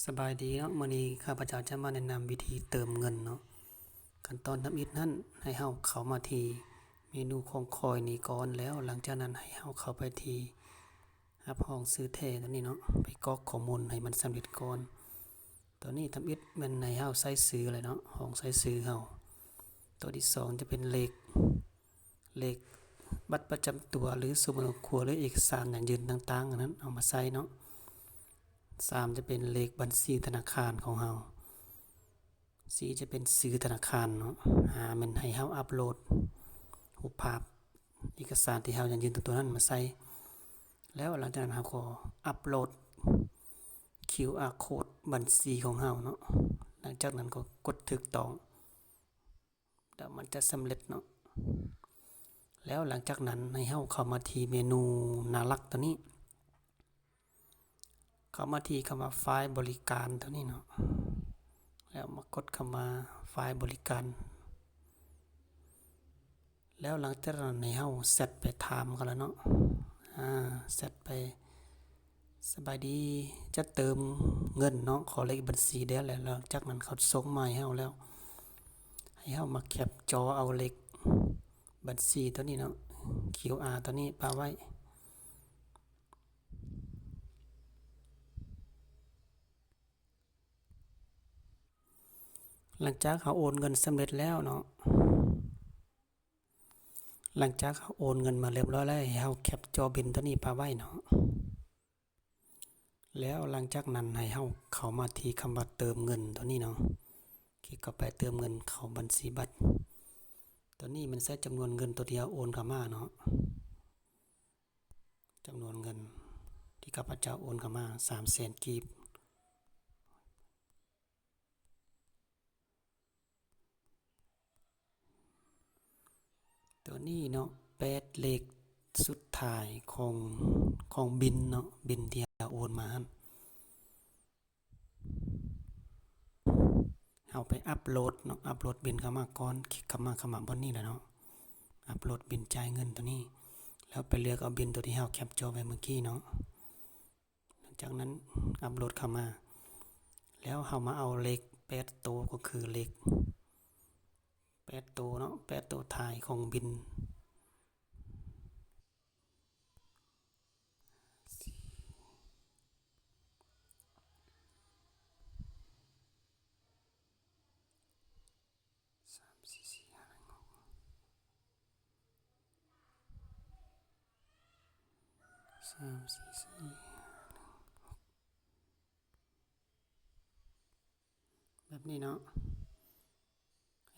สบายดีเนาะมื้อนี้ข้าพเจ้าจะมาแนะนำวิธีเติมเงินเนาะขั้นตอนทำอิฐนั้นให้เฮาเข้ามาที่เมนูของคอยนี้ก่อนแล้วหลังจากนั้นให้เฮาเข้าไปที่รับห้องซื้อแท้ตัวนี้เนาะไปกรอกข้อมูลให้มันสำเร็จก่อนตัวนี้ทำอิฐมันให้เฮาใส่ซื้อเลยเนาะห้องใส่ซื้อเฮาตัวที่2จะเป็นเลขบัตรประจำตัวหรือสมุดครัวหรือเอกสารอย่างยืนต่างๆอันนั้นเอามาใส่เนาะ3จะเป็นเลขบัญชีธนาคารของเฮา4จะเป็นชื่อธนาคารเนาะ5มันให้เฮาอัปโหลดรูปภาพเอกสารที่เฮาอยากยื่นตัวนั้นมาใส่แล้วหลังจากนั้นเฮาก็อัปโหลด QR code บัญชีของเฮาเนาะหลังจากนั้นก็กดถูกต้องแล้วมันจะสำเร็จเนาะแล้วหลังจากนั้นให้เฮาเข้ามาที่เมนูน่ารักตัวนี้เข้ามาที่คำว่าไฟล์บริการตัวนี้เนาะแล้วมากดคำว่าไฟล์บริการแล้วหลังจากนั้นให้เฮาเซตไปถามกันแล้วเนาะเซตไปสบายดีจะเติมเงินเนาะขอเลขบัญชีได้แล้วหลังจากนั้นเขาส่งมาให้เฮาแล้วให้เฮามาแคปจอเอาเลขบัญชีตัวนี้เนาะ QR ตัวนี้ปาไว้หลังจากเขาโอนเงินสำเร็จแล้วเนาะหลังจากเขาโอนเงินมาเรียบร้อยแล้วให้เฮาแคปจอบิลตัวนี้ปาไว้เนาะแล้วหลังจากนั้นให้เฮาเข้ามาที่คำว่าเติมเงินตัวนี้เนาะคลิกเข้าไปเติมเงินเข้าบัญชีบัตรตัวนี้มันใส่จำนวนเงินตัวที่เฮาโอนเข้ามาเนาะจำนวนเงินที่ข้าพเจ้าโอนเข้ามา300,000กีบตัวนี้เนาะ8เลขสุดท้ายของบิลเนาะบิลที่เราโอนมาหั่นเฮาไปอัปโหลดเนาะอัปโหลดบิลเข้ามาก่อนคลิกเข้ามาบนนี้แหละเนาะอัปโหลดบิลจ่ายเงินตัวนี้แล้วไปเลือกเอาบิลตัวที่เฮาแคปจอไว้เมื่อกี้เนาะหลังจากนั้นอัปโหลดเข้ามาแล้วเฮามาเอาเลข8ตัวก็คือเลข8ตัวเนาะ8ตัวท้ายของบิลแบบนี้เนาะ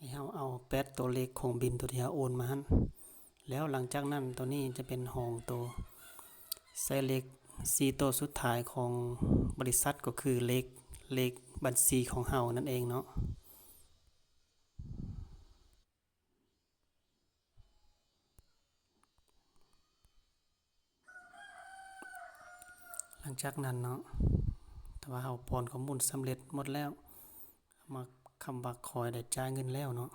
ให้เฮาเอา8ตัวเลขของบิลตัวที่เฮาโอนมาหั่นแล้วหลังจากนั้นตัวนี้จะเป็นห้องตัวใส่เลข4ตัวสุดท้ายของบริษัทก็คือเลขบัญชีของเฮานั่นเองเนาะหลังจากนั้นเนาะถ้าว่าเฮาป้อนข้อมูลสำเร็จหมดแล้วมาคำว่าขอให้ได้จ่ายเงินแล้วเนาะ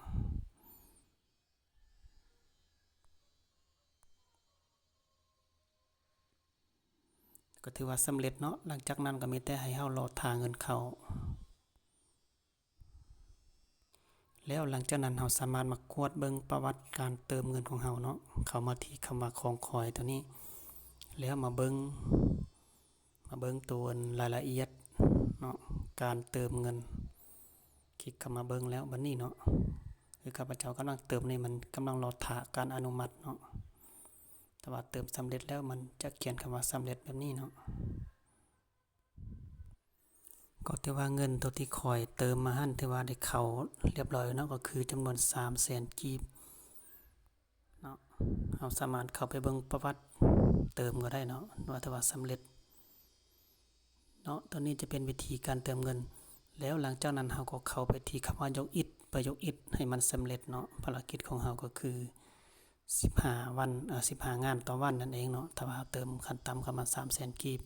ก็ถือว่าสำเร็จเนาะหลังจากนั้นก็มีแต่ให้เฮารอท่าเงินเข้าแล้วหลังจากนั้นเฮาสามารถมากวดเบิ่งประวัติการเติมเงินของเฮาเนาะเข้ามาที่คำว่าของขอยตัวนี้แล้วมาเบิ่งตัวรายละเอียดเนาะการเติมเงินคลิกเข้ามาเบิ่งแล้วบัดนี้เนาะคือข้าพเจ้ากำลังเติมนี่มันกำลังรอท่าการอนุมัติเนาะแต่ว่าเติมสำเร็จแล้วมันจะเขียนคำว่าสำเร็จแบบนี้เนาะก็ถือว่าเงินตัวที่คอยเติมมาหั่นถือว่าได้เข้าเรียบร้อยเนาะก็คือจำนวน300,000กีบเนาะเฮาสามารถเข้าไปเบิ่งประวัติเติมก็ได้เนาะว่าถ้าว่าสำเร็จเนาะตัวนี้จะเป็นวิธีการเติมเงินแล้วหลังจากนั้นเฮาก็เข้าไปที่คำว่ายกอิฐไปยกอิฐให้มันสำเร็จเนาะภารกิจของเฮาก็คือ15วัน15งานต่อวันนั่นเองเนาะถ้าว่าเติมขั้นต่ำเข้ามา300,000กีบ